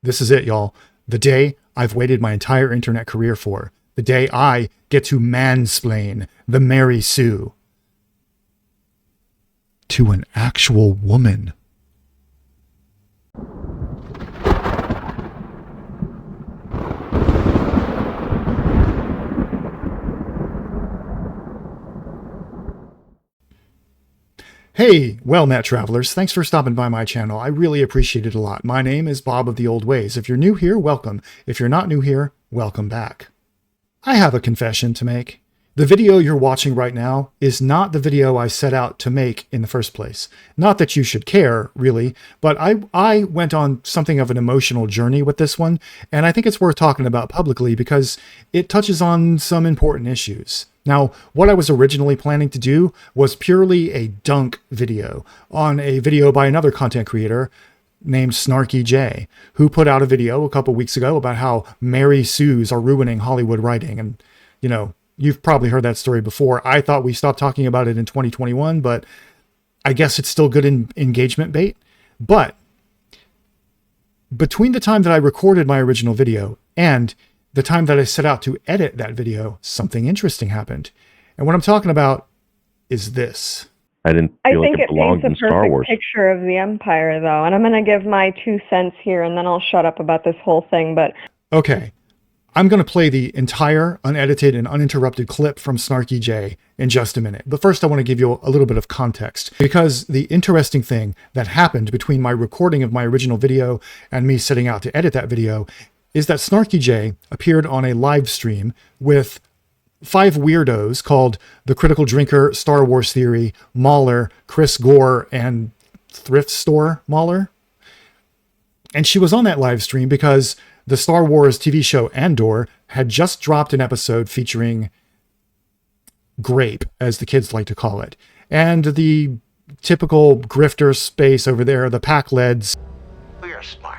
This is it, y'all. The day I've waited my entire internet career for. The day I get to mansplain the Mary Sue to an actual woman. Hey, well met travelers. Thanks for stopping by my channel. I really appreciate it a lot. My name is Bob of the Old Ways. If you're new here, welcome. If you're not new here, welcome back. I have a confession to make. The video you're watching right now is not the video I set out to make in the first place. Not that you should care, really, but I went on something of an emotional journey with this one, and I think it's worth talking about publicly because it touches on some important issues. Now, what I was originally planning to do was purely a dunk video on a video by another content creator named Snarky J, who put out a video a couple weeks ago about how Mary Sues are ruining Hollywood writing. And, you know, you've probably heard that story before. I thought we stopped talking about it in 2021, but I guess it's still good engagement bait. But between the time that I recorded my original video and the time that I set out to edit that video, something interesting happened. And what I'm talking about is this. I didn't I feel like think it it belonged paints in a Star perfect Wars. picture of the Empire, though, and I'm going to give my 2 cents here, and then I'll shut up about this whole thing, but... Okay, I'm going to play the entire unedited and uninterrupted clip from Snarky J in just a minute. But first, I want to give you a little bit of context, because the interesting thing that happened between my recording of my original video and me setting out to edit that video is that Snarky J appeared on a live stream with 5 weirdos called The Critical Drinker, Star Wars Theory, Mauler, Chris Gore, and Thrift Store Mauler. And she was on that live stream because the Star Wars TV show Andor had just dropped an episode featuring Grape, as the kids like to call it. And the typical grifter space over there, the Pack-Leds, We are smart.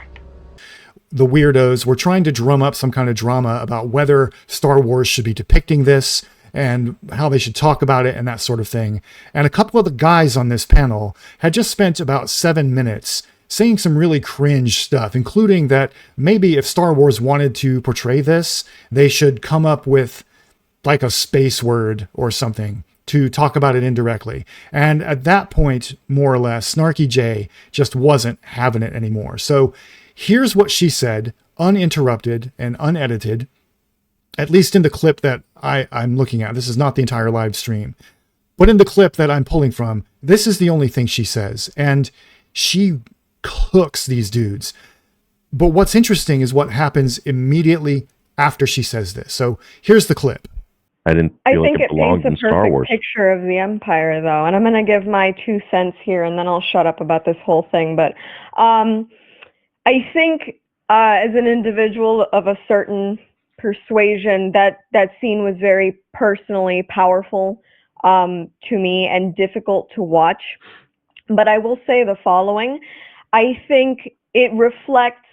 the weirdos, were trying to drum up some kind of drama about whether Star Wars should be depicting this and how they should talk about it and that sort of thing. And a couple of the guys on this panel had just spent about 7 minutes saying some really cringe stuff, including that maybe if Star Wars wanted to portray this, they should come up with like a space word or something to talk about it indirectly. And at that point, more or less, Snarky J just wasn't having it anymore. So here's what she said, uninterrupted and unedited, at least in the clip that I'm looking at. This is not the entire live stream. But in the clip that I'm pulling from, this is the only thing she says. And she cooks these dudes. But what's interesting is what happens immediately after she says this. So here's the clip. I didn't I feel like think it it belonged paints in a Star perfect Wars. picture of the Empire, though, and I'm going to give my 2 cents here, and then I'll shut up about this whole thing, but I think as an individual of a certain persuasion, that scene was very personally powerful to me and difficult to watch. But I will say the following. I think it reflects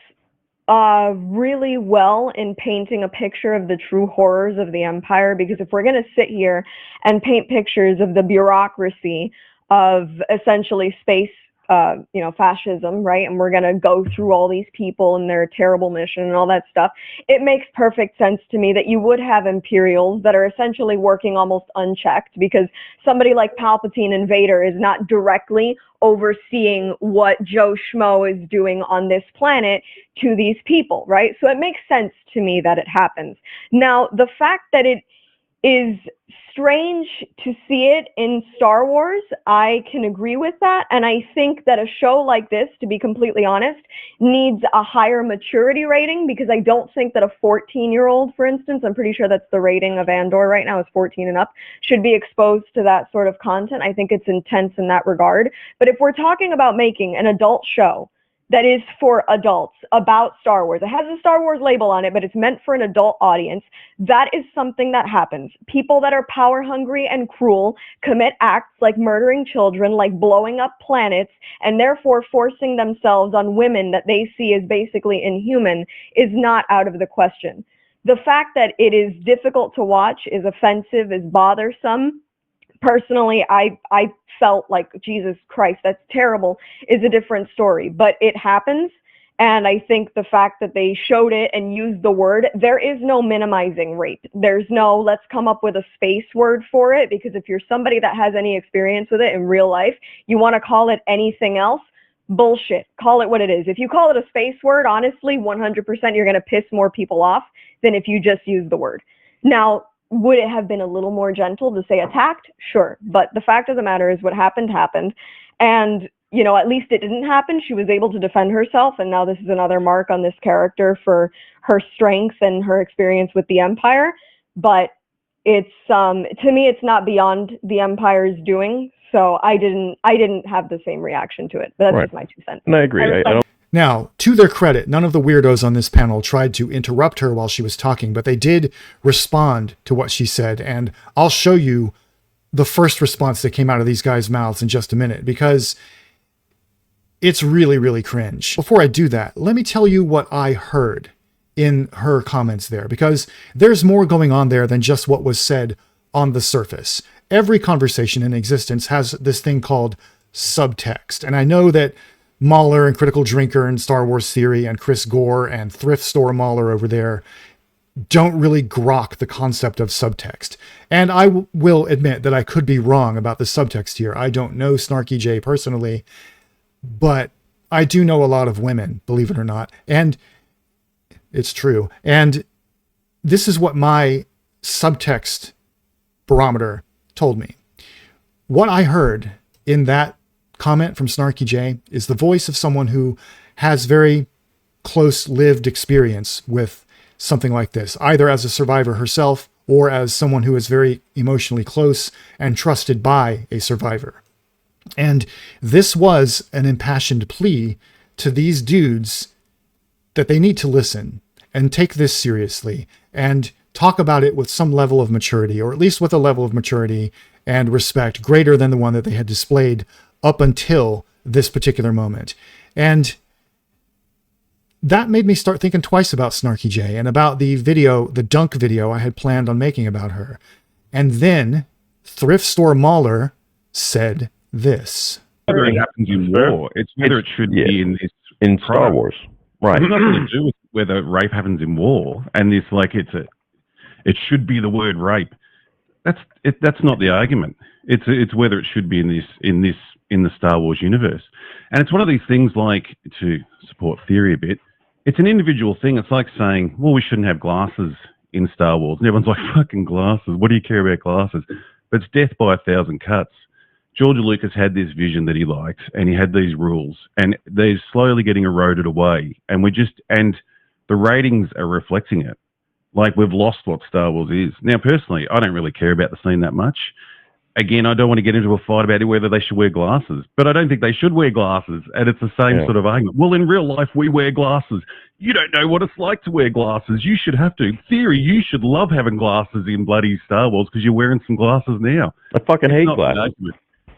really well in painting a picture of the true horrors of the Empire, because if we're going to sit here and paint pictures of the bureaucracy of essentially space fascism, right? And we're going to go through all these people and their terrible mission and all that stuff. It makes perfect sense to me that you would have Imperials that are essentially working almost unchecked, because somebody like Palpatine and Vader is not directly overseeing what Joe Schmo is doing on this planet to these people, right? So it makes sense to me that it happens. Now, the fact that it is strange to see it in Star Wars, I can agree with that. And I think that a show like this, to be completely honest, needs a higher maturity rating, because I don't think that a 14-year-old, for instance, I'm pretty sure that's the rating of Andor right now, is 14 and up, should be exposed to that sort of content. I think it's intense in that regard. But if we're talking about making an adult show that is for adults about Star Wars, it has a Star Wars label on it, but it's meant for an adult audience, that is something that happens. People that are power hungry and cruel commit acts like murdering children, like blowing up planets, and therefore forcing themselves on women that they see as basically inhuman is not out of the question. The fact that it is difficult to watch, is offensive, is bothersome, personally, I felt like, Jesus Christ, that's terrible, is a different story. But it happens, And I think the fact that they showed it and used the word, there is no minimizing rape. There's no, let's come up with a space word for it, because if you're somebody that has any experience with it in real life, you want to call it anything else, bullshit. Call it what it is. If you call it a space word, honestly, 100% you're going to piss more people off than if you just use the word. Now, would it have been a little more gentle to say attacked? Sure. But the fact of the matter is what happened, happened. And you know, at least it didn't happen. She was able to defend herself, and now this is another mark on this character for her strength and her experience with the Empire. But it's to me, it's not beyond the Empire's doing. So I didn't have the same reaction to it. But that's just my 2 cents. And I agree. I don't. Now, to their credit, none of the weirdos on this panel tried to interrupt her while she was talking, but they did respond to what she said. And I'll show you the first response that came out of these guys' mouths in just a minute, because it's really, really cringe. Before I do that, let me tell you what I heard in her comments there, because there's more going on there than just what was said on the surface. Every conversation in existence has this thing called subtext. And I know that Mahler and Critical Drinker and Star Wars Theory and Chris Gore and Thrift Store Mahler over there don't really grok the concept of subtext. And I will admit that I could be wrong about the subtext here. I don't know Snarky J personally, but I do know a lot of women, believe it or not. And it's true. And this is what my subtext barometer told me. What I heard in that comment from Snarky J is the voice of someone who has very close lived experience with something like this, either as a survivor herself or as someone who is very emotionally close and trusted by a survivor. And this was an impassioned plea to these dudes that they need to listen and take this seriously and talk about it with some level of maturity, or at least with a level of maturity and respect greater than the one that they had displayed up until this particular moment. And that made me start thinking twice about Snarky J and about the video, the dunk video I had planned on making about her. And then Thrift Store Mahler said this. Whether it happens in war, it's whether it should be in Star Wars. Right. It's nothing to do with whether rape happens in war, and it's like it should be the word rape. That's not the argument. It's whether it should be in the Star Wars universe. And it's one of these things, like, to support theory a bit, it's an individual thing. It's like saying, well, we shouldn't have glasses in Star Wars. And everyone's like, fucking glasses. What do you care about glasses? But it's death by 1,000 cuts. George Lucas had this vision that he liked, and he had these rules, and they're slowly getting eroded away. And the ratings are reflecting it. Like, we've lost what Star Wars is. Now, personally, I don't really care about the scene that much. Again, I don't want to get into a fight about whether they should wear glasses, but I don't think they should wear glasses. And it's the same sort of argument. Well, in real life, we wear glasses. You don't know what it's like to wear glasses. You should have to. Theory, you should love having glasses in bloody Star Wars because you're wearing some glasses now. I fucking hate glasses.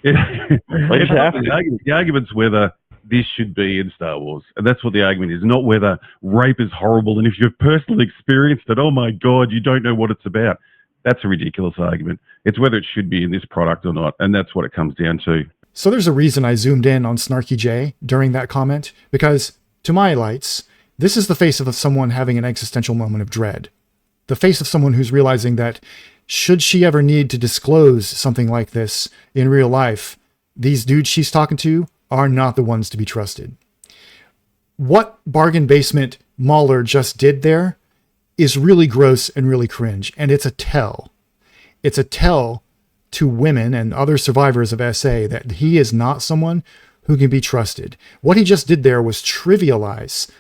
The argument's whether this should be in Star Wars. And that's what the argument is, not whether rape is horrible. And if you've personally experienced it, oh my God, you don't know what it's about. That's a ridiculous argument. It's whether it should be in this product or not. And that's what it comes down to. So there's a reason I zoomed in on Snarky J during that comment, because to my lights, this is the face of someone having an existential moment of dread. The face of someone who's realizing that should she ever need to disclose something like this in real life, these dudes she's talking to are not the ones to be trusted. What bargain basement Mahler just did there is really gross and really cringe. And it's a tell. It's a tell to women and other survivors of SA that he is not someone who can be trusted. What he just did there was trivialize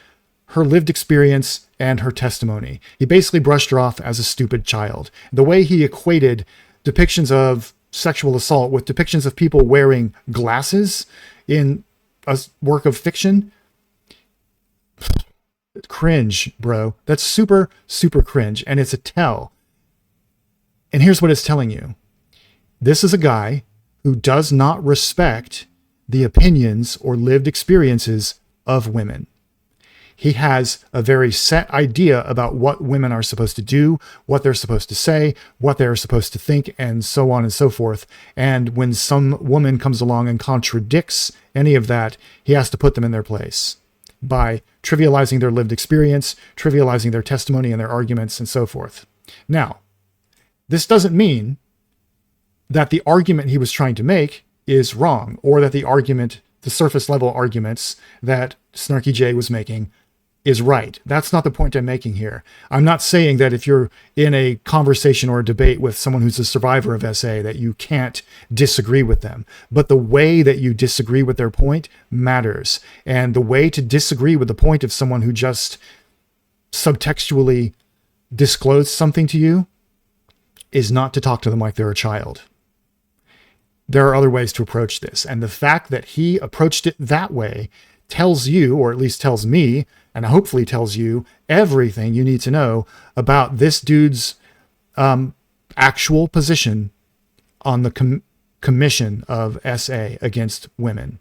her lived experience and her testimony. He basically brushed her off as a stupid child. The way he equated depictions of sexual assault with depictions of people wearing glasses in a work of fiction, cringe, bro. That's super, super cringe. And it's a tell. And here's what it's telling you. This is a guy who does not respect the opinions or lived experiences of women. He has a very set idea about what women are supposed to do, what they're supposed to say, what they're supposed to think, and so on and so forth. And when some woman comes along and contradicts any of that, he has to put them in their place. by trivializing their lived experience, trivializing their testimony and their arguments, and so forth. Now, this doesn't mean that the argument he was trying to make is wrong, or that the surface level arguments that Snarky J was making is right. That's not the point I'm making here. I'm not saying that if you're in a conversation or a debate with someone who's a survivor of SA, that you can't disagree with them. But the way that you disagree with their point matters. And the way to disagree with the point of someone who just subtextually disclosed something to you is not to talk to them like they're a child. There are other ways to approach this. And the fact that he approached it that way tells you, or at least tells me, and hopefully tells you everything you need to know about this dude's actual position on the commission of SA against women.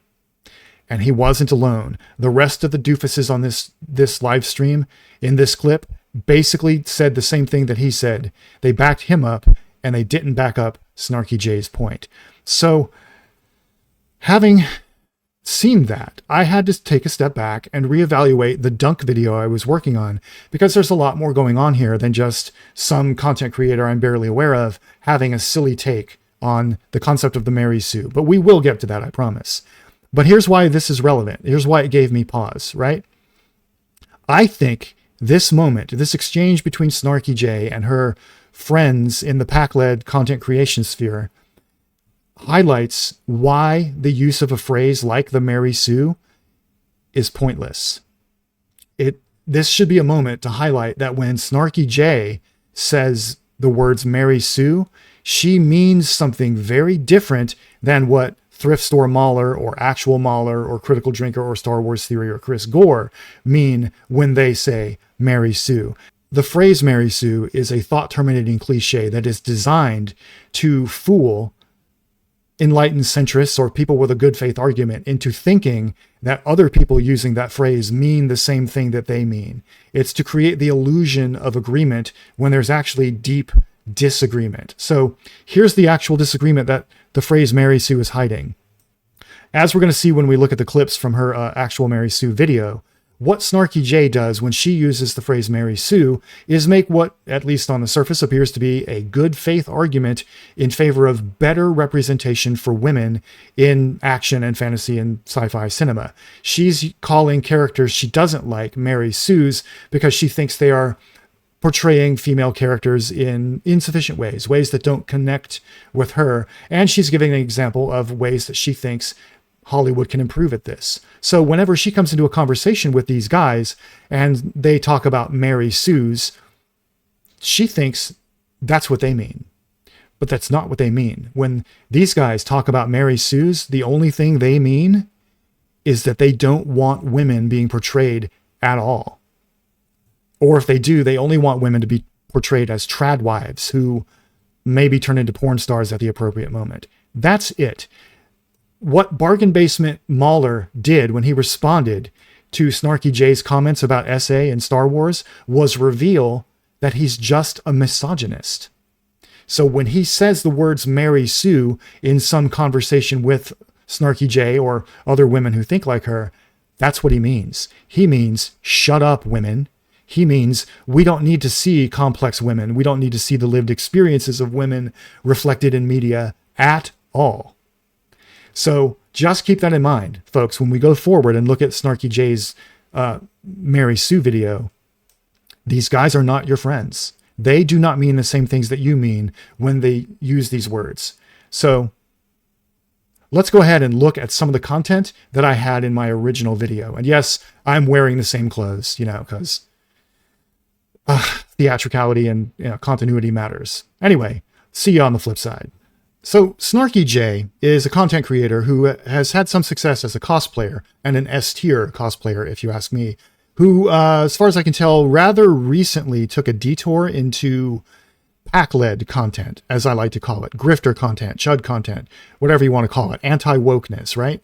And he wasn't alone. The rest of the doofuses on this live stream in this clip basically said the same thing that he said. They backed him up, and they didn't back up Snarky J's point. So, having seen that, I had to take a step back and reevaluate the dunk video I was working on, because there's a lot more going on here than just some content creator I'm barely aware of having a silly take on the concept of the Mary Sue. But we will get to that, I promise. But here's why this is relevant. Here's why it gave me pause, right? I think this moment, this exchange between Snarky J and her friends in the pack-led content creation sphere highlights why the use of a phrase like the Mary Sue is pointless. This should be a moment to highlight that when Snarky J says the words Mary Sue, she means something very different than what Thrift Store Mauler or Actual Mauler or Critical Drinker or Star Wars Theory or Chris Gore mean when they say Mary Sue. The phrase Mary Sue is a thought-terminating cliche that is designed to fool enlightened centrists or people with a good faith argument into thinking that other people using that phrase mean the same thing that they mean. It's to create the illusion of agreement when there's actually deep disagreement. So here's the actual disagreement that the phrase Mary Sue is hiding. As we're going to see when we look at the clips from her actual Mary Sue video, what Snarky J does when she uses the phrase Mary Sue is make what, at least on the surface, appears to be a good faith argument in favor of better representation for women in action and fantasy and sci-fi cinema. She's calling characters she doesn't like Mary Sues because she thinks they are portraying female characters in insufficient ways that don't connect with her. And she's giving an example of ways that she thinks Hollywood can improve at this. So whenever she comes into a conversation with these guys and they talk about Mary Sues, she thinks that's what they mean. But that's not what they mean. When these guys talk about Mary Sues, the only thing they mean is that they don't want women being portrayed at all. Or if they do, they only want women to be portrayed as trad wives who maybe turn into porn stars at the appropriate moment. That's it. What Bargain Basement Mauler did when he responded to Snarky J's comments about SA and Star Wars was reveal that he's just a misogynist. So when he says the words Mary Sue in some conversation with Snarky J or other women who think like her, that's what he means. He means, shut up, women. He means we don't need to see complex women. We don't need to see the lived experiences of women reflected in media at all. So just keep that in mind, folks, when we go forward and look at Snarky J's Mary Sue video. These guys are not your friends. They do not mean the same things that you mean when they use these words. So let's go ahead and look at some of the content that I had in my original video. And yes, I'm wearing the same clothes, because theatricality and continuity matters. Anyway, see you on the flip side. So Snarky J is a content creator who has had some success as a cosplayer, and an S-tier cosplayer, if you ask me, who, as far as I can tell, rather recently took a detour into pack-led content, as I like to call it, grifter content, chud content, whatever you want to call it, anti-wokeness, right?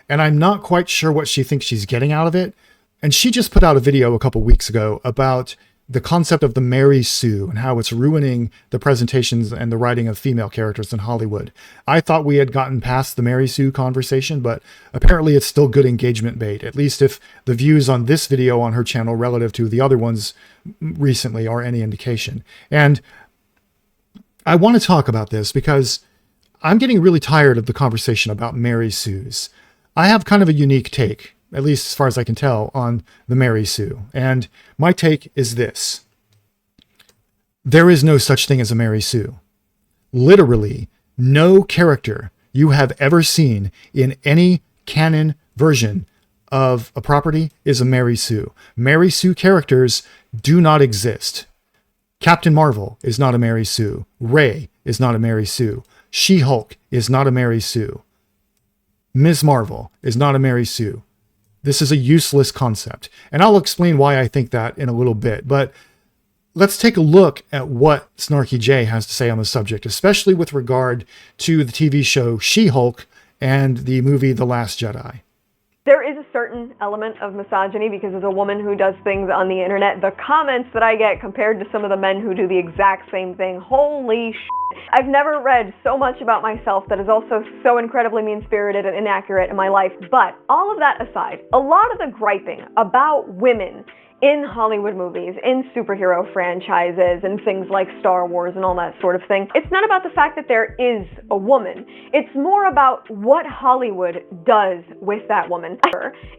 And I'm not quite sure what she thinks she's getting out of it. And she just put out a video a couple weeks ago about the concept of the Mary Sue and how it's ruining the presentations and the writing of female characters in Hollywood. I thought we had gotten past the Mary Sue conversation, but apparently it's still good engagement bait, at least if the views on this video on her channel relative to the other ones recently are any indication. And I want to talk about this because I'm getting really tired of the conversation about Mary Sues. I have kind of a unique take, at least as far as I can tell, on the Mary Sue. And my take is this. There is no such thing as a Mary Sue. Literally, no character you have ever seen in any canon version of a property is a Mary Sue. Mary Sue characters do not exist. Captain Marvel is not a Mary Sue. Rey is not a Mary Sue. She-Hulk is not a Mary Sue. Ms. Marvel is not a Mary Sue. This is a useless concept. And I'll explain why I think that in a little bit. But let's take a look at what Snarky J has to say on the subject, especially with regard to the TV show She-Hulk and the movie The Last Jedi. There is a certain element of misogyny because as a woman who does things on the internet, the comments that I get compared to some of the men who do the exact same thing, holy shit. I've never read so much about myself that is also so incredibly mean-spirited and inaccurate in my life. But all of that aside, a lot of the griping about women in Hollywood movies, in superhero franchises, and things like Star Wars and all that sort of thing, it's not about the fact that there is a woman. It's more about what Hollywood does with that woman.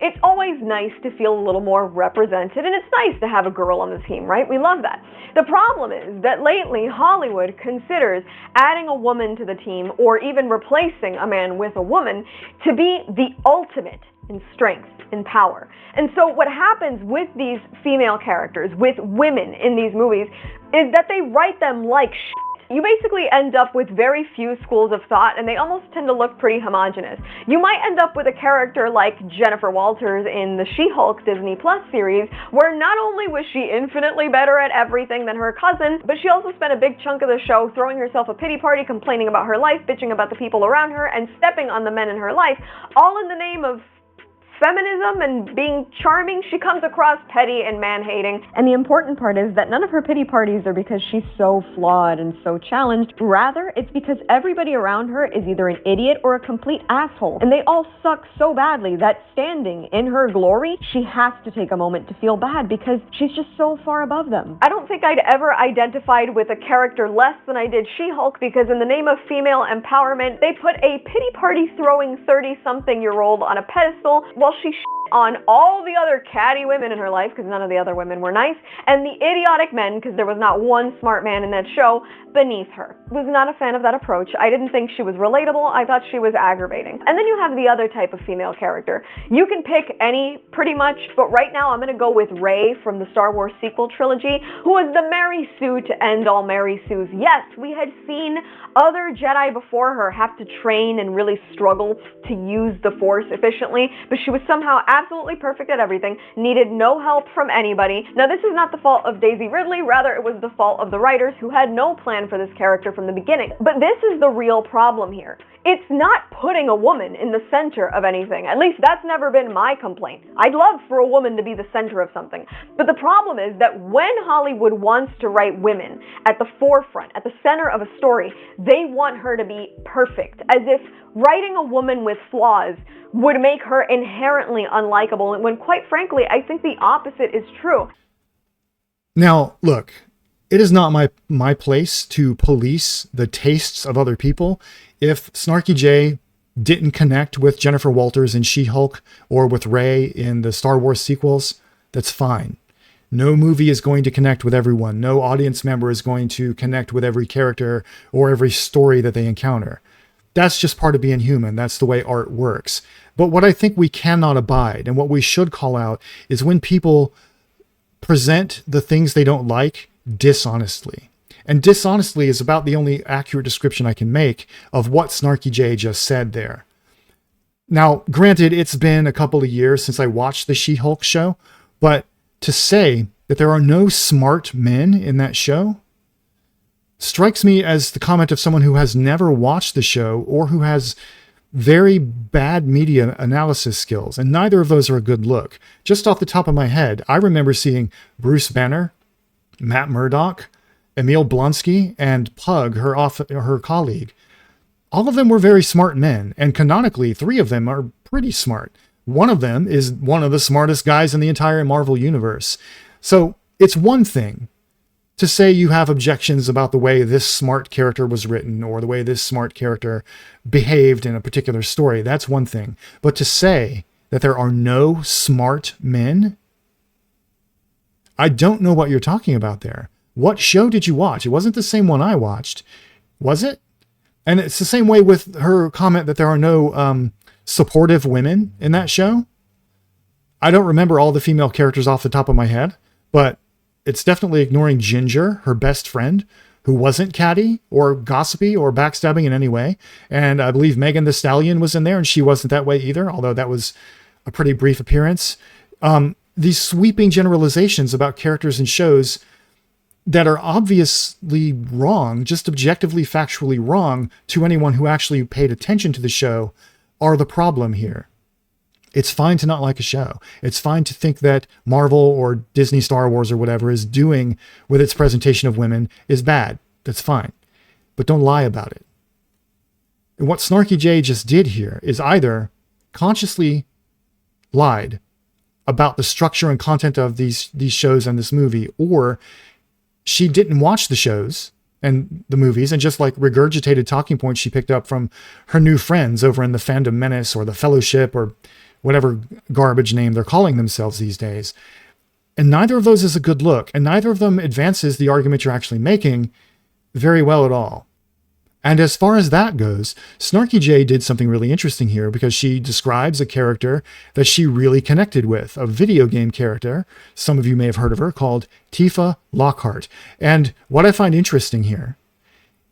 It's always nice to feel a little more represented, and it's nice to have a girl on the team, right? We love that. The problem is that lately Hollywood considers adding a woman to the team, or even replacing a man with a woman, to be the ultimate in strength and power. And so what happens with these female characters, with women in these movies, is that they write them like shit. You basically end up with very few schools of thought, and they almost tend to look pretty homogenous. You might end up with a character like Jennifer Walters in the She-Hulk Disney Plus series, where not only was she infinitely better at everything than her cousin, but she also spent a big chunk of the show throwing herself a pity party, complaining about her life, bitching about the people around her, and stepping on the men in her life, all in the name of feminism and being charming. She comes across petty and man-hating. And the important part is that none of her pity parties are because she's so flawed and so challenged. Rather, it's because everybody around her is either an idiot or a complete asshole. And they all suck so badly that standing in her glory, she has to take a moment to feel bad because she's just so far above them. I don't think I'd ever identified with a character less than I did She-Hulk because in the name of female empowerment, they put a pity party throwing 30-something-year-old on a pedestal while she on all the other catty women in her life, because none of the other women were nice, and the idiotic men, because there was not one smart man in that show, beneath her. Was not a fan of that approach. I didn't think she was relatable. I thought she was aggravating. And then you have the other type of female character. You can pick any, pretty much, but right now I'm going to go with Rey from the Star Wars sequel trilogy, who was the Mary Sue to end all Mary Sues. Yes, we had seen other Jedi before her have to train and really struggle to use the Force efficiently, but she was somehow absolutely perfect at everything, needed no help from anybody. Now, this is not the fault of Daisy Ridley, rather it was the fault of the writers who had no plan for this character from the beginning. But this is the real problem here. It's not putting a woman in the center of anything. At least that's never been my complaint. I'd love for a woman to be the center of something. But the problem is that when Hollywood wants to write women at the forefront, at the center of a story, they want her to be perfect, as if writing a woman with flaws would make her inherently unlikable, when quite frankly, I think the opposite is true. Now, look, it is not my place to police the tastes of other people. If Snarky J didn't connect with Jennifer Walters in She-Hulk or with Rey in the Star Wars sequels, that's fine. No movie is going to connect with everyone. No audience member is going to connect with every character or every story that they encounter. That's just part of being human. That's the way art works. But what I think we cannot abide and what we should call out is when people present the things they don't like dishonestly. And dishonestly is about the only accurate description I can make of what Snarky J just said there. Now, granted, it's been a couple of years since I watched the She-Hulk show, but to say that there are no smart men in that show strikes me as the comment of someone who has never watched the show or who has very bad media analysis skills, and neither of those are a good look. Just off the top of my head, I remember seeing Bruce Banner Matt Murdock, Emil Blonsky, and Pug, her colleague. All of them were very smart men, and canonically, 3 of them are pretty smart. One of them is one of the smartest guys in the entire Marvel universe. So it's one thing to say you have objections about the way this smart character was written or the way this smart character behaved in a particular story. That's one thing. But to say that there are no smart men, I don't know what you're talking about there. What show did you watch? It wasn't the same one I watched, was it? And it's the same way with her comment that there are no supportive women in that show. I don't remember all the female characters off the top of my head, but it's definitely ignoring Ginger, her best friend, who wasn't catty or gossipy or backstabbing in any way. And I believe Megan Thee Stallion was in there, and she wasn't that way either, although that was a pretty brief appearance. These sweeping generalizations about characters and shows that are obviously wrong, just objectively, factually wrong to anyone who actually paid attention to the show, are the problem here. It's fine to not like a show. It's fine to think that Marvel or Disney Star Wars or whatever is doing with its presentation of women is bad. That's fine. But don't lie about it. And what Snarky J just did here is either consciously lied about the structure and content of these shows and this movie, or she didn't watch the shows and the movies and just like regurgitated talking points she picked up from her new friends over in the Fandom Menace or the Fellowship or whatever garbage name they're calling themselves these days. And neither of those is a good look, and neither of them advances the argument you're actually making very well at all. And as far as that goes, Snarky J did something really interesting here because she describes a character that she really connected with, a video game character, some of you may have heard of her, called Tifa Lockhart. And what I find interesting here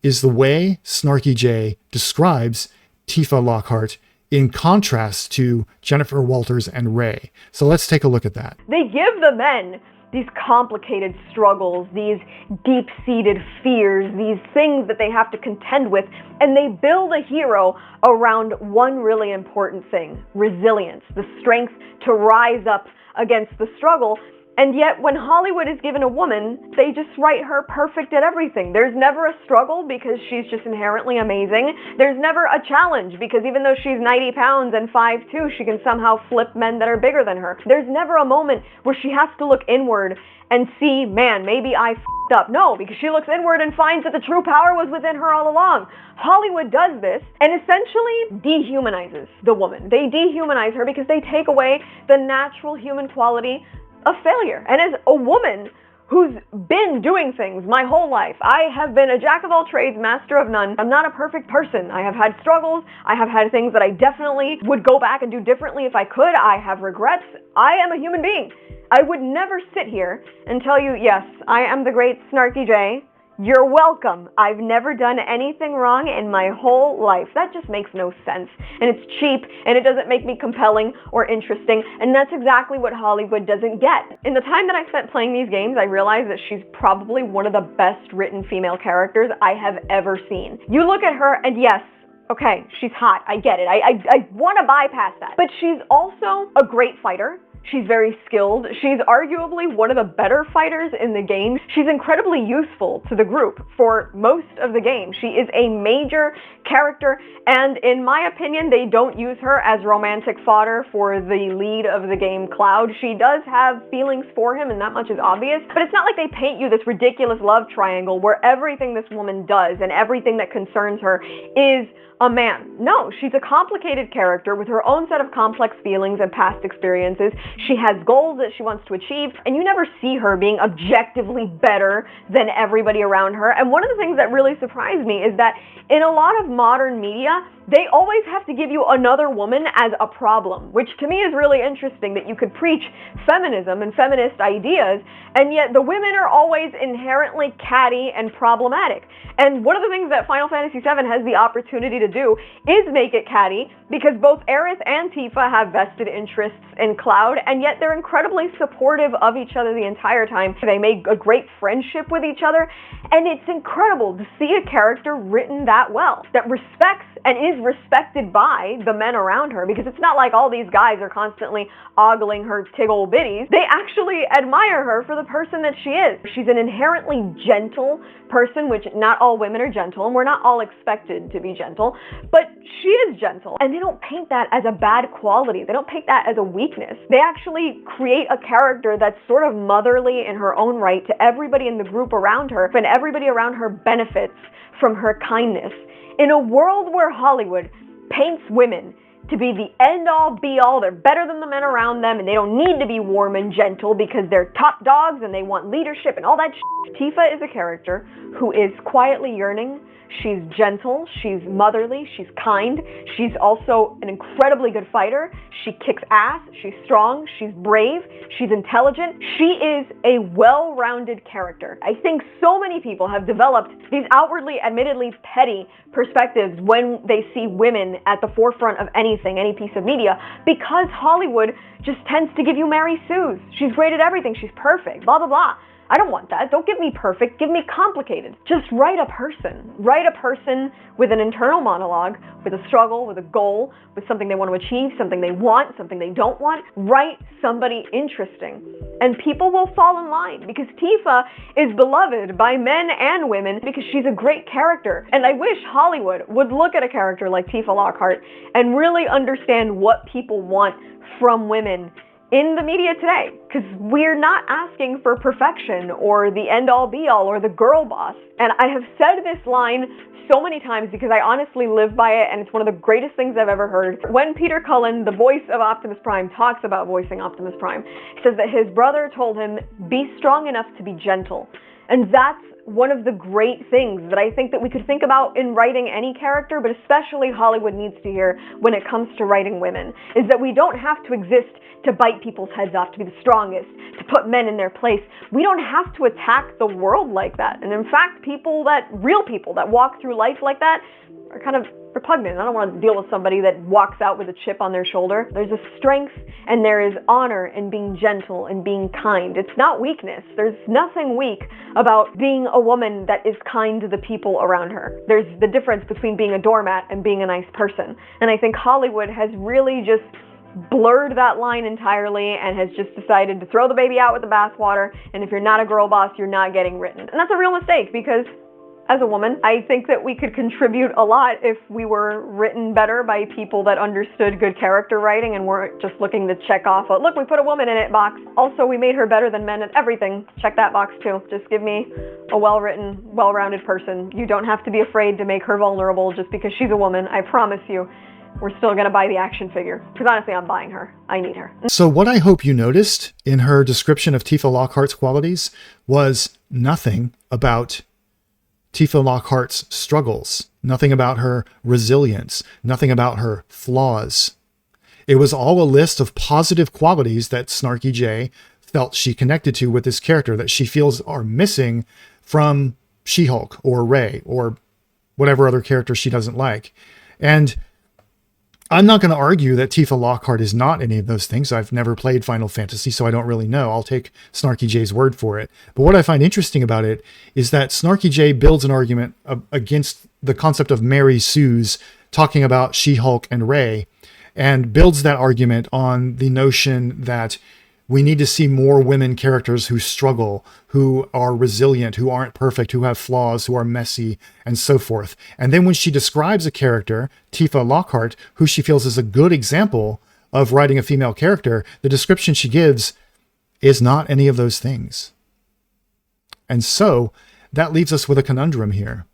is the way Snarky J describes Tifa Lockhart in contrast to Jennifer Walters and Rey. So let's take a look at that. They give the men these complicated struggles, these deep-seated fears, these things that they have to contend with, and they build a hero around one really important thing: resilience, the strength to rise up against the struggle. And yet, when Hollywood is given a woman, they just write her perfect at everything. There's never a struggle because she's just inherently amazing. There's never a challenge because even though she's 90 pounds and 5'2", she can somehow flip men that are bigger than her. There's never a moment where she has to look inward and see, man, maybe I f***ed up. No, because she looks inward and finds that the true power was within her all along. Hollywood does this and essentially dehumanizes the woman. They dehumanize her because they take away the natural human quality of failure. And as a woman who's been doing things my whole life, I have been a jack of all trades, master of none. I'm not a perfect person. I have had struggles. I have had things that I definitely would go back and do differently if I could. I have regrets. I am a human being. I would never sit here and tell you, yes, I am the great Snarky J. You're welcome. I've never done anything wrong in my whole life. That just makes no sense. And it's cheap, and it doesn't make me compelling or interesting, and that's exactly what Hollywood doesn't get. In the time that I spent playing these games, I realized that she's probably one of the best written female characters I have ever seen. You look at her, and yes, okay, she's hot. I get it. I want to bypass that. But she's also a great fighter. She's very skilled. She's arguably one of the better fighters in the game. She's incredibly useful to the group for most of the game. She is a major character, and in my opinion, they don't use her as romantic fodder for the lead of the game, Cloud. She does have feelings for him, and that much is obvious, but it's not like they paint you this ridiculous love triangle where everything this woman does and everything that concerns her is a man. No, she's a complicated character with her own set of complex feelings and past experiences. She has goals that she wants to achieve, and you never see her being objectively better than everybody around her. And one of the things that really surprised me is that in a lot of modern media, they always have to give you another woman as a problem, which to me is really interesting, that you could preach feminism and feminist ideas, and yet the women are always inherently catty and problematic. And one of the things that Final Fantasy VII has the opportunity to do is make it catty, because both Aerith and Tifa have vested interests in Cloud, and yet they're incredibly supportive of each other the entire time. They make a great friendship with each other, and it's incredible to see a character written that well, that respects and is respected by the men around her, because it's not like all these guys are constantly ogling her tiggle bitties. They actually admire her for the person that she is. She's an inherently gentle person, which not all women are gentle, and we're not all expected to be gentle, but she is gentle. And they don't paint that as a bad quality. They don't paint that as a weakness. They actually create a character that's sort of motherly in her own right to everybody in the group around her, and everybody around her benefits from her kindness. In a world where Hollywood paints women to be the end-all, be-all, they're better than the men around them, and they don't need to be warm and gentle because they're top dogs and they want leadership and all that shit. Tifa is a character who is quietly yearning. She's gentle, she's motherly, she's kind, she's also an incredibly good fighter, she kicks ass, she's strong, she's brave, she's intelligent, she is a well-rounded character. I think so many people have developed these outwardly, admittedly petty perspectives when they see women at the forefront of anything, any piece of media, because Hollywood just tends to give you Mary Sue's. She's great at everything, she's perfect, blah, blah, blah. I don't want that. Don't give me perfect. Give me complicated. Just write a person. Write a person with an internal monologue, with a struggle, with a goal, with something they want to achieve, something they want, something they don't want. Write somebody interesting. And people will fall in line, because Tifa is beloved by men and women because she's a great character. And I wish Hollywood would look at a character like Tifa Lockhart and really understand what people want from women in the media today, because we're not asking for perfection or the end-all be-all or the girl boss. And I have said this line so many times because I honestly live by it, and it's one of the greatest things I've ever heard. When Peter Cullen, the voice of Optimus Prime, talks about voicing Optimus Prime, he says that his brother told him, be strong enough to be gentle. And that's one of the great things that I think that we could think about in writing any character, but especially Hollywood needs to hear when it comes to writing women, is that we don't have to exist to bite people's heads off, to be the strongest, to put men in their place. We don't have to attack the world like that. And in fact, real people that walk through life like that are kind of repugnant. I don't want to deal with somebody that walks out with a chip on their shoulder. There's a strength and there is honor in being gentle and being kind. It's not weakness. There's nothing weak about being a woman that is kind to the people around her. There's the difference between being a doormat and being a nice person. And I think Hollywood has really just blurred that line entirely and has just decided to throw the baby out with the bathwater, and if you're not a girl boss, you're not getting written. And that's a real mistake, because as a woman, I think that we could contribute a lot if we were written better by people that understood good character writing and weren't just looking to check off a, look, we put a woman in it box. Also, we made her better than men at everything. Check that box too. Just give me a well-written, well-rounded person. You don't have to be afraid to make her vulnerable just because she's a woman. I promise you, we're still going to buy the action figure. Because honestly, I'm buying her. I need her. So what I hope you noticed in her description of Tifa Lockhart's qualities was nothing about Tifa Lockhart's struggles, nothing about her resilience, nothing about her flaws. It was all a list of positive qualities that Snarky J felt she connected to with this character that she feels are missing from She-Hulk or Rey or whatever other character she doesn't like. And I'm not going to argue that Tifa Lockhart is not any of those things. I've never played Final Fantasy, so I don't really know. I'll take Snarky J's word for it. But what I find interesting about it is that Snarky J builds an argument against the concept of Mary Sue's talking about She-Hulk and Rey, and builds that argument on the notion that we need to see more women characters who struggle, who are resilient, who aren't perfect, who have flaws, who are messy, and so forth. And then when she describes a character, Tifa Lockhart, who she feels is a good example of writing a female character, the description she gives is not any of those things. And so that leaves us with a conundrum here.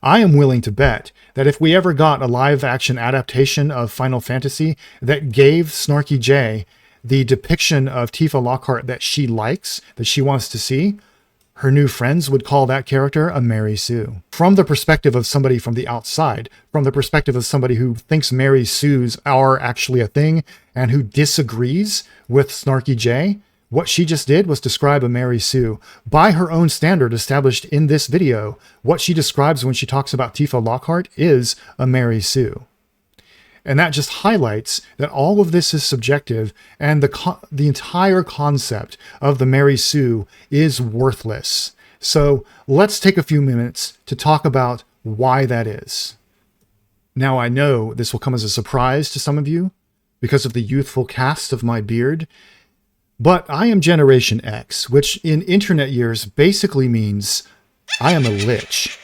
I am willing to bet that if we ever got a live-action adaptation of Final Fantasy that gave Snarky J the depiction of Tifa Lockhart that she likes, that she wants to see, her new friends would call that character a Mary Sue. From the perspective of somebody from the outside, from the perspective of somebody who thinks Mary Sues are actually a thing and who disagrees with Snarky J, what she just did was describe a Mary Sue. By her own standard established in this video, what she describes when she talks about Tifa Lockhart is a Mary Sue. And that just highlights that all of this is subjective, and the entire concept of the Mary Sue is worthless. So let's take a few minutes to talk about why that is. Now I know this will come as a surprise to some of you because of the youthful cast of my beard, but I am Generation X, which in internet years basically means I am a lich.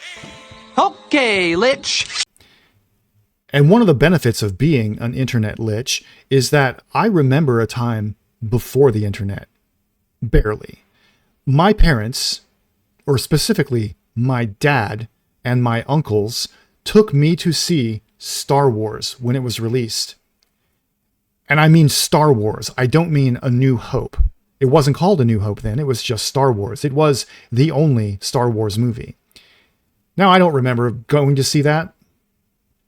Okay, lich. And one of the benefits of being an internet lich is that I remember a time before the internet. Barely. My parents, or specifically my dad and my uncles, took me to see Star Wars when it was released. And I mean Star Wars. I don't mean A New Hope. It wasn't called A New Hope then. It was just Star Wars. It was the only Star Wars movie. Now, I don't remember going to see that.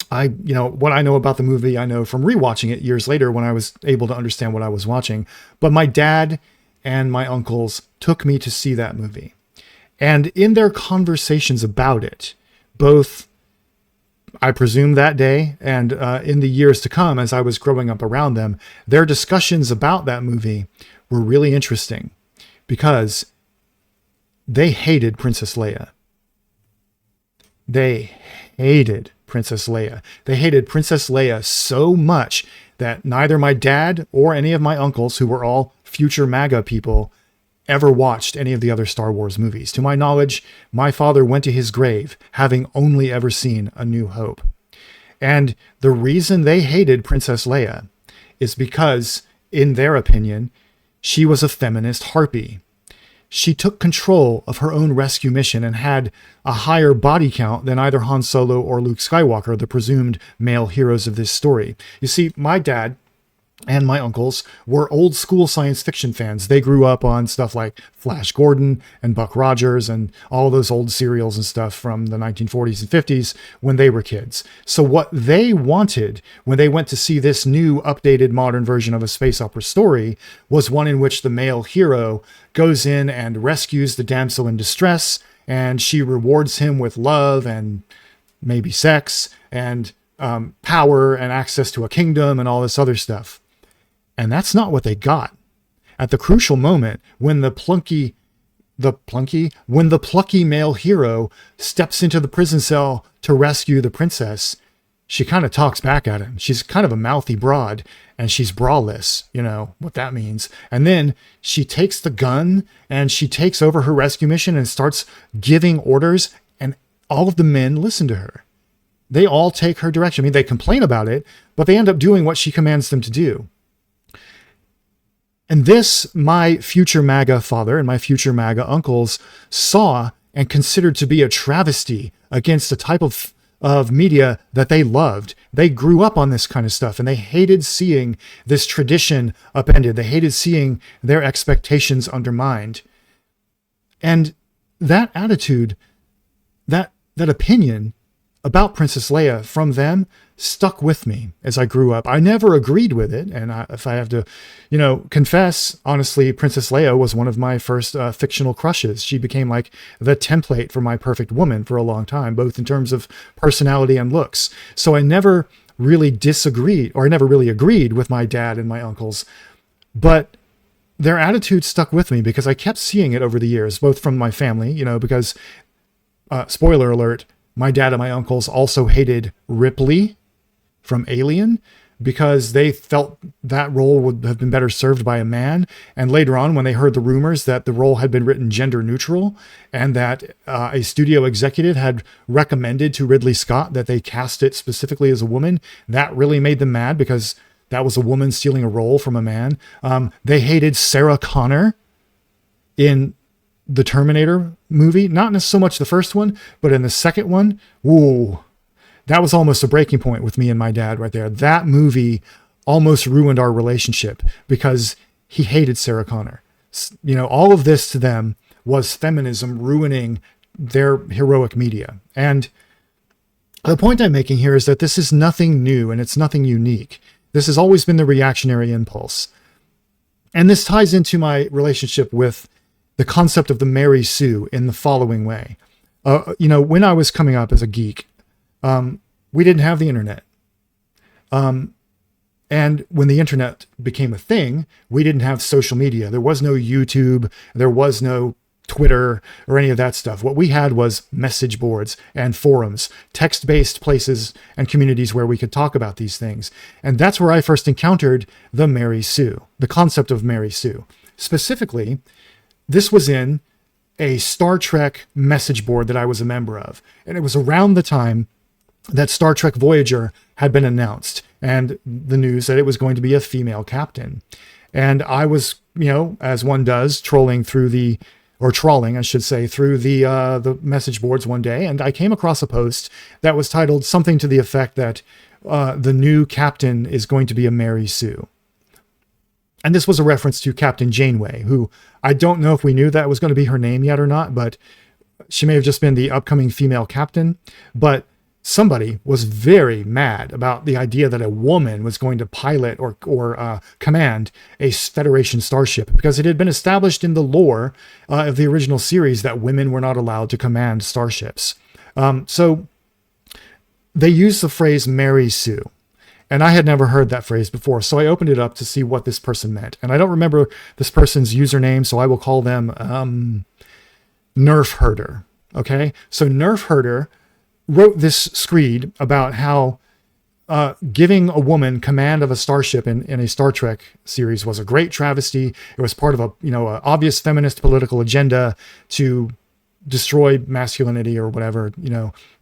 What I know about the movie, I know from rewatching it years later when I was able to understand what I was watching. But my dad and my uncles took me to see that movie. And in their conversations about it, both, I presume that day and in the years to come as I was growing up around them, their discussions about that movie were really interesting because they hated Princess Leia. They hated Princess Leia. They hated Princess Leia so much that neither my dad or any of my uncles, who were all future MAGA people, ever watched any of the other Star Wars movies. To my knowledge, my father went to his grave having only ever seen A New Hope. And the reason they hated Princess Leia is because, in their opinion, she was a feminist harpy. She took control of her own rescue mission and had a higher body count than either Han Solo or Luke Skywalker, the presumed male heroes of this story. You see, my dad and my uncles were old school science fiction fans. They grew up on stuff like Flash Gordon and Buck Rogers and all those old serials and stuff from the 1940s and 50s when they were kids. So what they wanted when they went to see this new updated modern version of a space opera story was one in which the male hero goes in and rescues the damsel in distress, and she rewards him with love and maybe sex and power and access to a kingdom and all this other stuff. And that's not what they got. At the crucial moment, when the plucky male hero steps into the prison cell to rescue the princess, she kind of talks back at him. She's kind of a mouthy broad, and she's braless, you know what that means. And then she takes the gun and she takes over her rescue mission and starts giving orders, and all of the men listen to her. They all take her direction. I mean, they complain about it, but they end up doing what she commands them to do. And this, my future MAGA father and my future MAGA uncles saw and considered to be a travesty against a type of media that they loved. They grew up on this kind of stuff, and they hated seeing this tradition upended. They hated seeing their expectations undermined. And that attitude, that opinion about Princess Leia from them stuck with me as I grew up. I never agreed with it. And if I have to, confess, honestly, Princess Leia was one of my first fictional crushes. She became like the template for my perfect woman for a long time, both in terms of personality and looks. So I never really disagreed, or I never really agreed with my dad and my uncles, but their attitude stuck with me because I kept seeing it over the years, both from my family, because, spoiler alert, my dad and my uncles also hated Ripley from Alien because they felt that role would have been better served by a man. And later on, when they heard the rumors that the role had been written gender neutral and that a studio executive had recommended to Ridley Scott that they cast it specifically as a woman, that really made them mad because that was a woman stealing a role from a man. They hated Sarah Connor in the Terminator movie, not so much the first one, but in the second one, whoa, that was almost a breaking point with me and my dad right there. That movie almost ruined our relationship because he hated Sarah Connor. All of this to them was feminism ruining their heroic media. And the point I'm making here is that this is nothing new and it's nothing unique. This has always been the reactionary impulse. And this ties into my relationship with the concept of the Mary Sue in the following way. When I was coming up as a geek, we didn't have the internet. And when the internet became a thing, we didn't have social media. There was no YouTube. There was no Twitter or any of that stuff. What we had was message boards and forums, text-based places and communities where we could talk about these things. And that's where I first encountered the Mary Sue, the concept of Mary Sue. Specifically, this was in a Star Trek message board that I was a member of. And it was around the time that Star Trek Voyager had been announced and the news that it was going to be a female captain. And I was, as one does, trawling, I should say, through the message boards one day, and I came across a post that was titled something to the effect that the new captain is going to be a Mary Sue. And this was a reference to Captain Janeway, who I don't know if we knew that was going to be her name yet or not, but she may have just been the upcoming female captain. But somebody was very mad about the idea that a woman was going to pilot or command a Federation starship, because it had been established in the lore of the original series that women were not allowed to command starships. So they used the phrase Mary Sue. And I had never heard that phrase before, so I opened it up to see what this person meant. And I don't remember this person's username, so I will call them Nerf Herder. Okay? So Nerf Herder wrote this screed about how giving a woman command of a starship in a Star Trek series was a great travesty. It was part of a obvious feminist political agenda to destroy masculinity or whatever.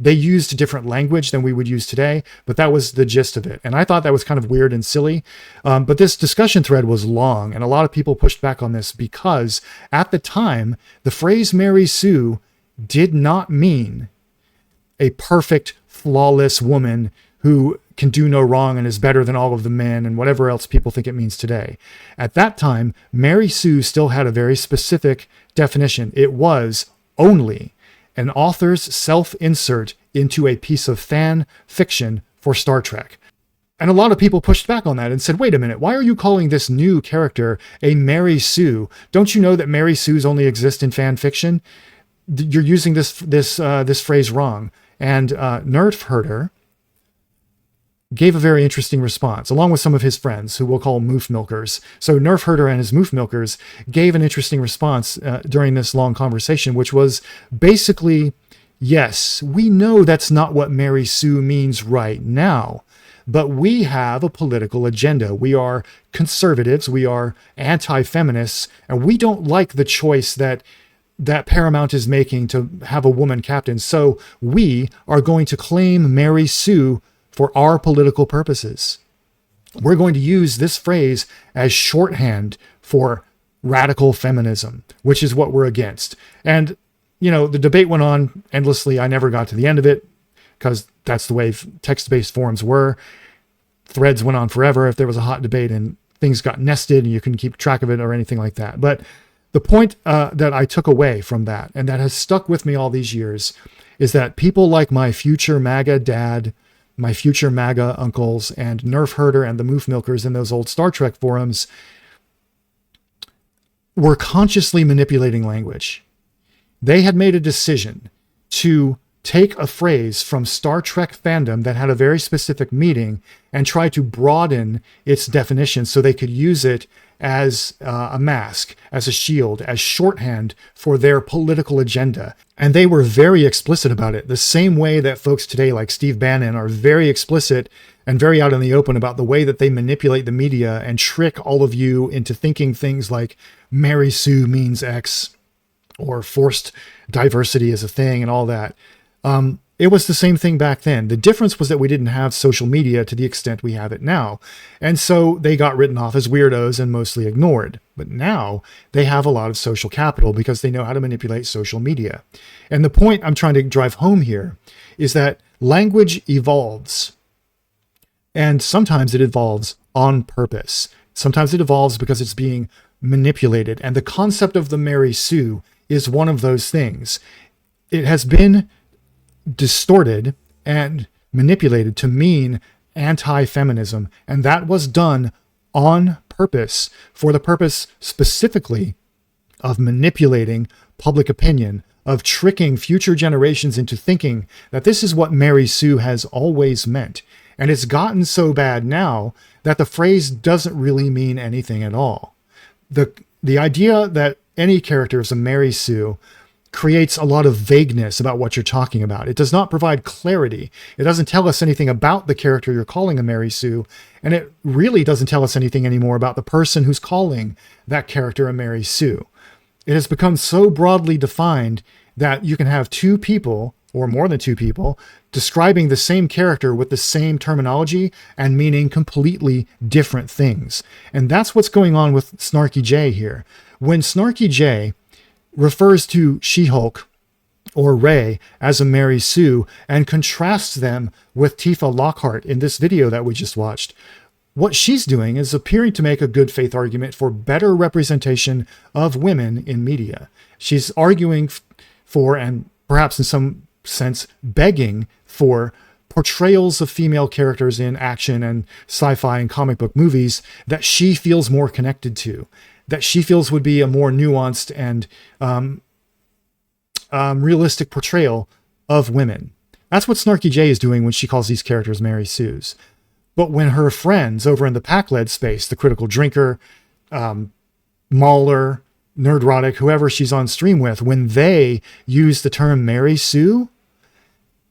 They used different language than we would use today, but that was the gist of it. And I thought that was kind of weird and silly. But this discussion thread was long, and a lot of people pushed back on this because at the time, the phrase Mary Sue did not mean a perfect, flawless woman who can do no wrong and is better than all of the men and whatever else people think it means today. At that time, Mary Sue still had a very specific definition. It was only an author's self-insert into a piece of fan fiction for Star Trek. And a lot of people pushed back on that and said, wait a minute, why are you calling this new character a Mary Sue? Don't you know that Mary Sues only exist in fan fiction? You're using this phrase wrong. And Nerf Herder gave a very interesting response, along with some of his friends, who we'll call moof milkers. So Nerf Herder and his moof milkers gave an interesting response during this long conversation, which was basically, yes, we know that's not what Mary Sue means right now, but we have a political agenda. We are conservatives, we are anti-feminists, and we don't like the choice that Paramount is making to have a woman captain. So we are going to claim Mary Sue for our political purposes. We're going to use this phrase as shorthand for radical feminism, which is what we're against. And, the debate went on endlessly. I never got to the end of it because that's the way text-based forums were. Threads went on forever if there was a hot debate and things got nested and you couldn't keep track of it or anything like that. But the point that I took away from that, and that has stuck with me all these years, is that people like my future MAGA dad, my future MAGA uncles, and Nerf Herder and the moof milkers in those old Star Trek forums were consciously manipulating language. They had made a decision to take a phrase from Star Trek fandom that had a very specific meaning and try to broaden its definition so they could use it as a mask, as a shield, as shorthand for their political agenda. And they were very explicit about it, the same way that folks today like Steve Bannon are very explicit and very out in the open about the way that they manipulate the media and trick all of you into thinking things like Mary Sue means X or forced diversity is a thing and all that. It was the same thing back then. The difference was that we didn't have social media to the extent we have it now. And so they got written off as weirdos and mostly ignored. But now they have a lot of social capital because they know how to manipulate social media. And the point I'm trying to drive home here is that language evolves. And sometimes it evolves on purpose. Sometimes it evolves because it's being manipulated. And the concept of the Mary Sue is one of those things. It has been distorted and manipulated to mean anti-feminism. And that was done on purpose, for the purpose specifically of manipulating public opinion, of tricking future generations into thinking that this is what Mary Sue has always meant. And it's gotten so bad now that the phrase doesn't really mean anything at all. The idea that any character as a Mary Sue creates a lot of vagueness about what you're talking about. It does not provide clarity. It doesn't tell us anything about the character you're calling a Mary Sue, and it really doesn't tell us anything anymore about the person who's calling that character a Mary Sue. It has become so broadly defined that you can have two people, or more than two people, describing the same character with the same terminology and meaning completely different things. And that's what's going on with Snarky J here. When Snarky J refers to She-Hulk or Ray as a Mary Sue and contrasts them with Tifa Lockhart in this video that we just watched, what she's doing is appearing to make a good faith argument for better representation of women in media. She's arguing for, and perhaps in some sense begging for, portrayals of female characters in action and sci-fi and comic book movies that she feels more connected to, that she feels would be a more nuanced and realistic portrayal of women. That's what Snarky J is doing when she calls these characters Mary Sues. But when her friends over in the Pac-Led space, the Critical Drinker, Mauler, Nerdrotic, whoever she's on stream with, when they use the term Mary Sue,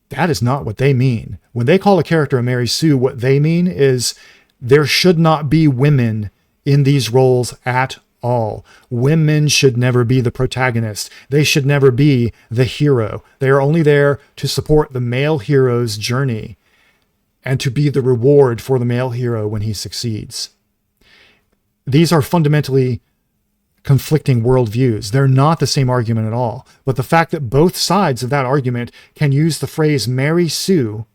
that is not what they mean. When they call a character a Mary Sue, what they mean is there should not be women in these roles at all. Women should never be the protagonist. They should never be the hero. They are only there to support the male hero's journey and to be the reward for the male hero when he succeeds. These are fundamentally conflicting worldviews. They're not the same argument at all. But the fact that both sides of that argument can use the phrase Mary Sue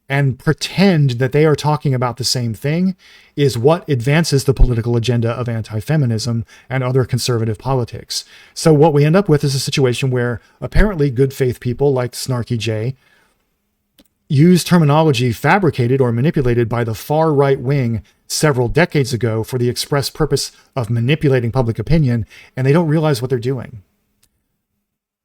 and pretend that they are talking about the same thing is what advances the political agenda of anti-feminism and other conservative politics. So what we end up with is a situation where apparently good faith people like Snarky J use terminology fabricated or manipulated by the far right wing several decades ago for the express purpose of manipulating public opinion, and they don't realize what they're doing.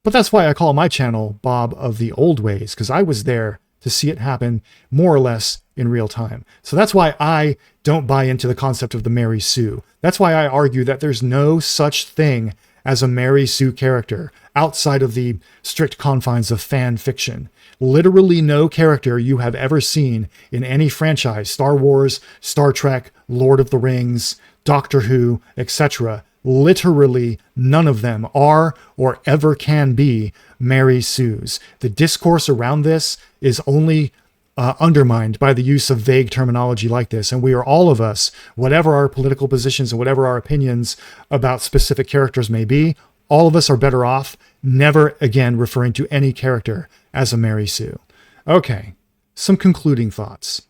But that's why I call my channel Bob of the Old Ways, because I was there to see it happen more or less in real time. So that's why I don't buy into the concept of the Mary Sue. That's why I argue that there's no such thing as a Mary Sue character outside of the strict confines of fan fiction. Literally no character you have ever seen in any franchise, Star Wars, Star Trek, Lord of the Rings, Doctor Who, etc., literally none of them are or ever can be Mary Sues. The discourse around this is only undermined by the use of vague terminology like this. And we are all of us, whatever our political positions and whatever our opinions about specific characters may be, all of us are better off never again referring to any character as a Mary Sue. Okay, some concluding thoughts.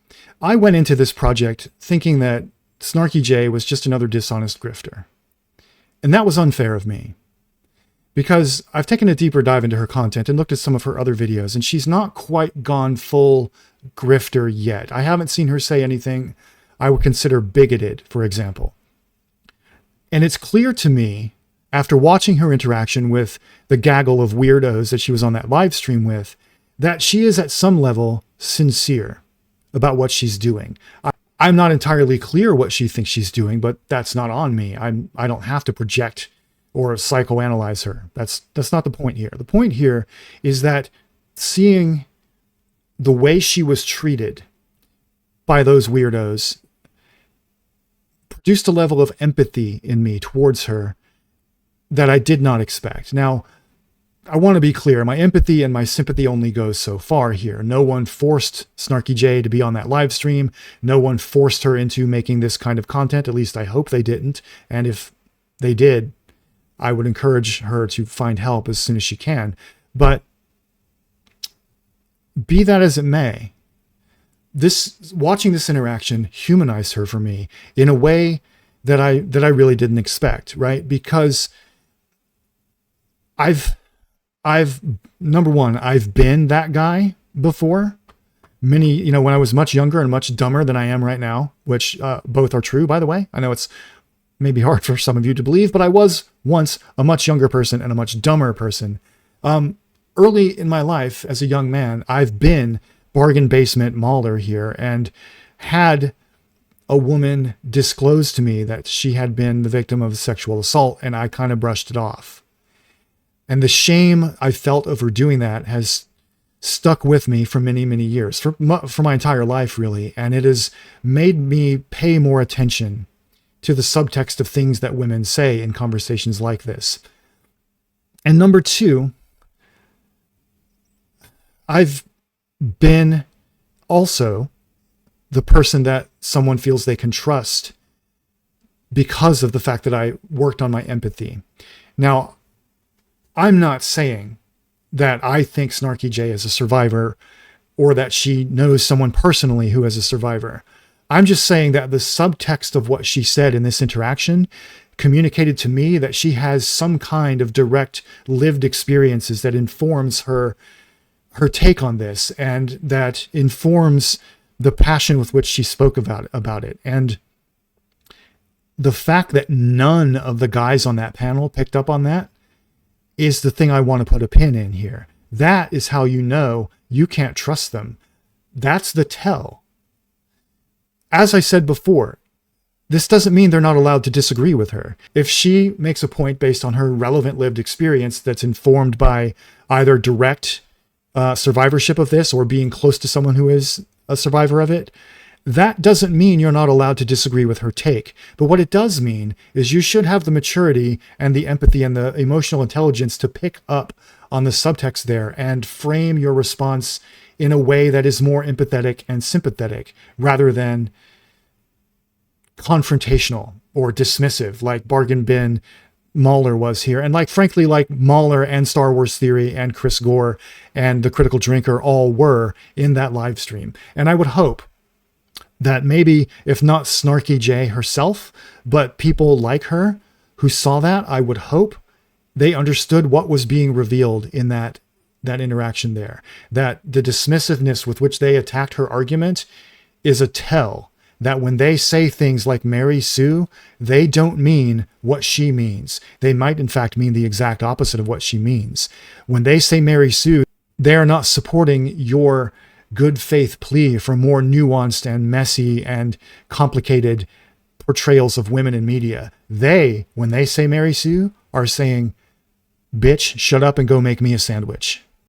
I went into this project thinking that Snarky J was just another dishonest grifter. And that was unfair of me, because I've taken a deeper dive into her content and looked at some of her other videos, and she's not quite gone full grifter yet. I haven't seen her say anything I would consider bigoted, for example. And it's clear to me, after watching her interaction with the gaggle of weirdos that she was on that live stream with, that she is at some level sincere about what she's doing. I'm not entirely clear what she thinks she's doing, but that's not on me. I don't have to project or psychoanalyze her. That's not the point here. The point here is that seeing the way she was treated by those weirdos produced a level of empathy in me towards her that I did not expect. Now, I want to be clear. My empathy and my sympathy only goes so far here. No one forced Snarky J to be on that live stream. No one forced her into making this kind of content. At least I hope they didn't. And if they did, I would encourage her to find help as soon as she can. But be that as it may, watching this interaction humanized her for me in a way that I really didn't expect, right? Because number one, I've been that guy before. When I was much younger and much dumber than I am right now, which both are true, by the way. I know it's maybe hard for some of you to believe, but I was once a much younger person and a much dumber person. Early in my life as a young man, I've been bargain basement mauler here and had a woman disclosed to me that she had been the victim of sexual assault, and I kind of brushed it off. And the shame I felt over doing that has stuck with me for many, many years, for my entire life, really. And it has made me pay more attention to the subtext of things that women say in conversations like this. And number two, I've been also the person that someone feels they can trust because of the fact that I worked on my empathy. Now, I'm not saying that I think Snarky J is a survivor or that she knows someone personally who is a survivor. I'm just saying that the subtext of what she said in this interaction communicated to me that she has some kind of direct lived experiences that informs her take on this, and that informs the passion with which she spoke about it. And the fact that none of the guys on that panel picked up on that is the thing I want to put a pin in here. That is how you know you can't trust them. That's the tell. As I said before, this doesn't mean they're not allowed to disagree with her. If she makes a point based on her relevant lived experience that's informed by either direct survivorship of this or being close to someone who is a survivor of it, that doesn't mean you're not allowed to disagree with her take. But what it does mean is you should have the maturity and the empathy and the emotional intelligence to pick up on the subtext there and frame your response in a way that is more empathetic and sympathetic rather than confrontational or dismissive like Bargain Bin Mahler was here. And frankly, like Mahler and Star Wars Theory and Chris Gore and The Critical Drinker all were in that live stream. And I would hope that maybe, if not Snarky J herself, but people like her who saw that, I would hope they understood what was being revealed in that interaction there. That the dismissiveness with which they attacked her argument is a tell that when they say things like Mary Sue, they don't mean what she means. They might, in fact, mean the exact opposite of what she means. When they say Mary Sue, they are not supporting your good faith plea for more nuanced and messy and complicated portrayals of women in media. They, when they say Mary Sue, are saying, bitch, shut up and go make me a sandwich.